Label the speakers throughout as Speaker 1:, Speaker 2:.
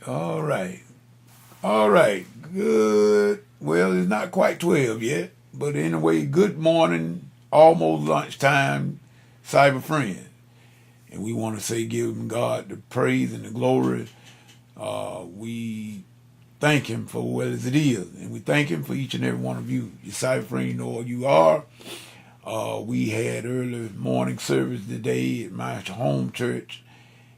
Speaker 1: All right. All right. Good. Well, it's not quite 12 yet. But anyway, good morning. Almost lunchtime, cyber friends. And we want to say give God the praise and the glory. We thank him for what it is. And we thank him for each and every one of you. Your cyber friend, you know what you are. We had early morning service today at my home church,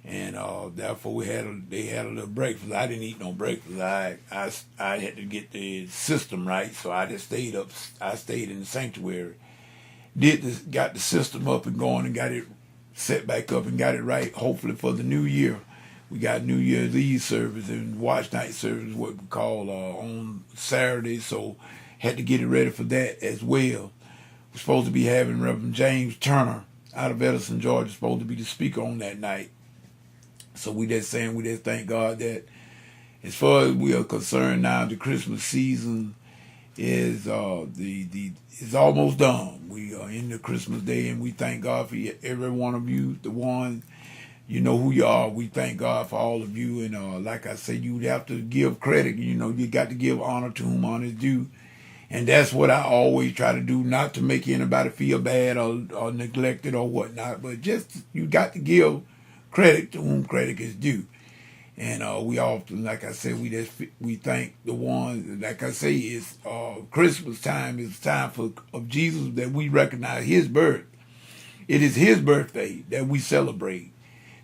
Speaker 1: and therefore they had a little breakfast. I didn't eat no breakfast. I had to get the system right, so I just stayed up. I stayed in the sanctuary. Got the system up and going, and got it set back up and got it right. Hopefully for the new year, we got New Year's Eve service and watch night service, what we call on Saturday. So had to get it ready for that as well. We're supposed to be having Reverend James Turner out of Edison, Georgia, supposed to be the speaker on that night. So we just thank God that as far as we are concerned now, the Christmas season is is almost done. We are in the Christmas day, and we thank God for every one of you, the one you know who you are. We thank God for all of you, and like I said, you have to give credit. You know, you got to give honor to whom honor is due. And that's what I always try to do, not to make anybody feel bad or neglected or whatnot, but just you got to give credit to whom credit is due. And we often, like I said, we thank the one. Like I say, it's Christmas time is time of Jesus, that we recognize His birth. It is His birthday that we celebrate.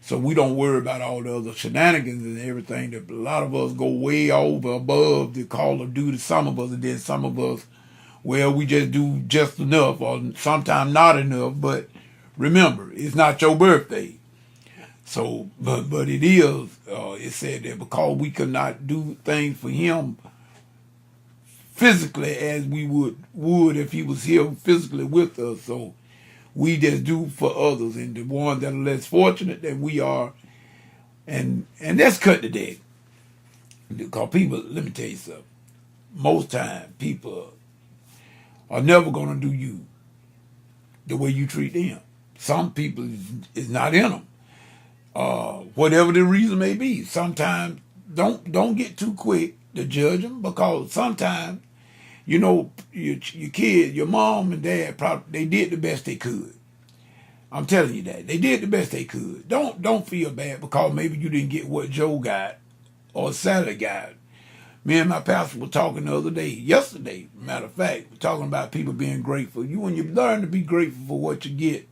Speaker 1: So we don't worry about all the other shenanigans and everything that a lot of us go way over above the call of duty. Some of us, and then some of us, well, we just do just enough or sometimes not enough. But remember, it's not your birthday. So, but it is, it said that because we could not do things for him physically as we would if he was here physically with us. So we just do for others, and the ones that are less fortunate than we are, and that's cut the deck. Because people, let me tell you something. Most time, people are never gonna do you the way you treat them. Some people is not in them. Whatever the reason may be, sometimes don't get too quick to judge them, because sometimes, you know, your kid, your mom and dad, probably they did the best they could. I'm telling you that they did the best they could. Don't feel bad because maybe you didn't get what Joe got or Sally got. Me and my pastor were talking the other day, yesterday, matter of fact, we're talking about people being grateful. When you learn to be grateful for what you get,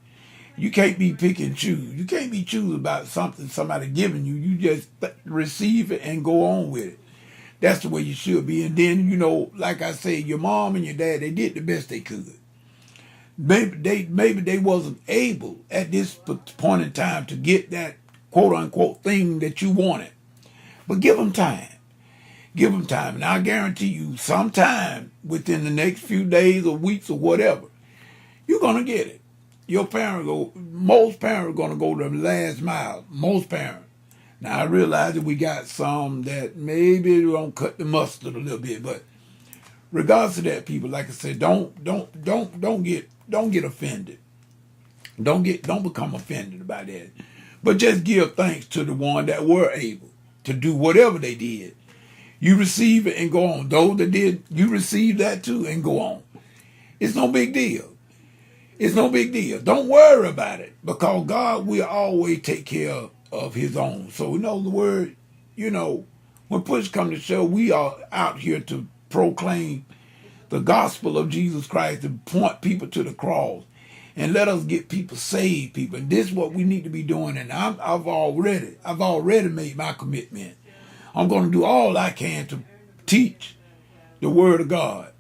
Speaker 1: you can't be pick and choose. You can't be choosing about something somebody giving you. You just receive it and go on with it. That's the way you should be. And then, you know, like I say, your mom and your dad, they did the best they could. Maybe they wasn't able at this point in time to get that quote unquote thing that you wanted. But give them time. Give them time. And I guarantee you, sometime within the next few days or weeks or whatever, you're going to get it. Most parents are going to go the last mile. Most parents. Now I realize that we got some that maybe don't cut the mustard a little bit, but regardless of that, people, like I said, don't get offended. Don't become offended about that. But just give thanks to the one that were able to do whatever they did. You receive it and go on. Those that did, you receive that too and go on. It's no big deal. It's no big deal. Don't worry about it, because God will always take care of His own. So in other words, you know, when push comes to shove, we are out here to proclaim the gospel of Jesus Christ, to point people to the cross, and let us get people saved, people. And this is what we need to be doing. And I've already made my commitment. I'm going to do all I can to teach the Word of God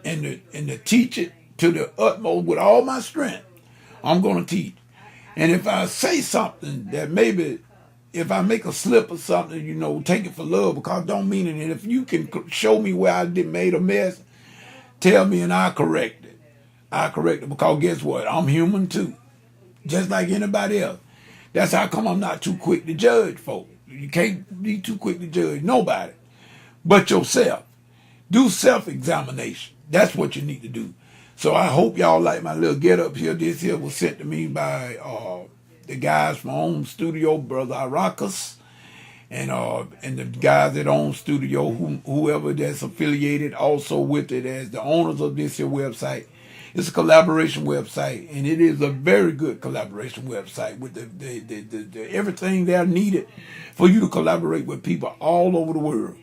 Speaker 1: and to teach it to the utmost with all my strength. I'm going to teach. And if I say something that maybe, if I make a slip or something, you know, take it for love, because I don't mean it. And if you can show me where I made a mess, tell me and I'll correct it. I'll correct it, because guess what? I'm human too, just like anybody else. That's how come I'm not too quick to judge folks. You can't be too quick to judge nobody but yourself. Do self-examination. That's what you need to do. So I hope y'all like my little get up here. This here was sent to me by the guys from Ohm Studio, Brother Aracus. and the guys at Ohm Studio, whoever that's affiliated also with it as the owners of this here website. It's a collaboration website, and it is a very good collaboration website with the everything that are needed for you to collaborate with people all over the world.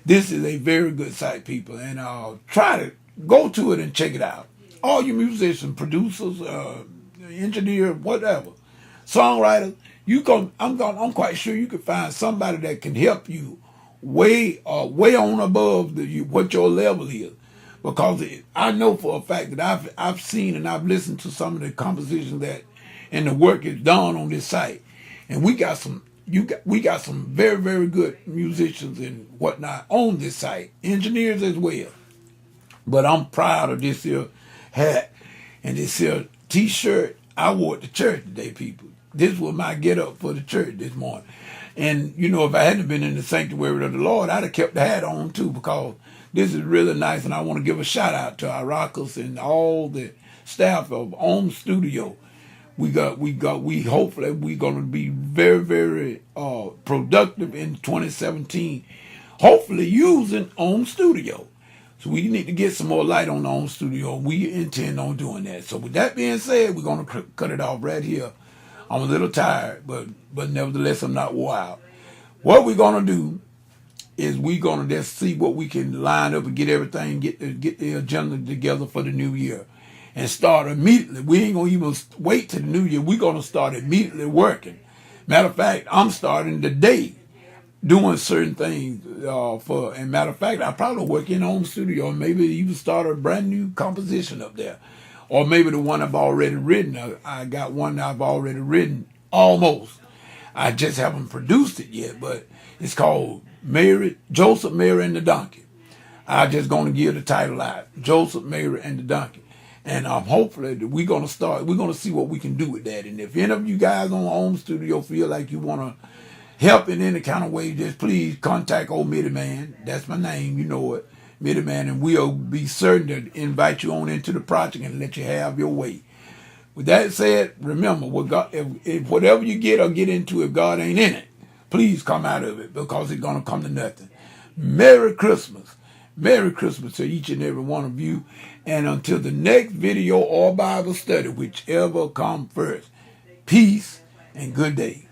Speaker 1: This is a very good site, people, and try to go to it and check it out. All you musicians, producers, engineers, whatever, songwriters, I'm quite sure you can find somebody that can help you way on above what your level is. Because I know for a fact that I've seen and I've listened to some of the compositions that and the work is done on this site, and we got some very, very good musicians and whatnot on this site, engineers as well. But I'm proud of this here hat and this here t-shirt I wore to church today, people. This was my get up for the church this morning. And, if I hadn't been in the sanctuary of the Lord, I'd have kept the hat on too, because this is really nice. And I want to give a shout out to our rockers and all the staff of Ohm Studio. We hopefully we're going to be very, very productive in 2017. Hopefully using Ohm Studio. So we need to get some more light on the Ohm Studio. We intend on doing that. So with that being said, we're going to cut it off right here. I'm a little tired, but nevertheless, I'm not wore out. What we're going to do is we're going to just see what we can line up and get everything, get the agenda together for the new year and start immediately. We ain't going to even wait till the new year. We're going to start immediately working. Matter of fact, I'm starting today doing certain things and matter of fact, I probably work in Ohm Studio and maybe even start a brand new composition up there. Or maybe the one I've already written. I got one I've already written, almost. I just haven't produced it yet, but it's called Joseph, Mary, and the Donkey. I'm just going to give the title out, Joseph, Mary, and the Donkey. And hopefully we're going to see what we can do with that. And if any of you guys on Ohm Studio feel like you want to help in any kind of way, just please contact old Mitty Man. That's my name, you know it. Mitty Man, and we'll be certain to invite you on into the project and let you have your way. With that said, remember, if whatever you get or get into, if God ain't in it, please come out of it, because it's going to come to nothing. Merry Christmas. Merry Christmas to each and every one of you. And until the next video or Bible study, whichever come first, peace and good day.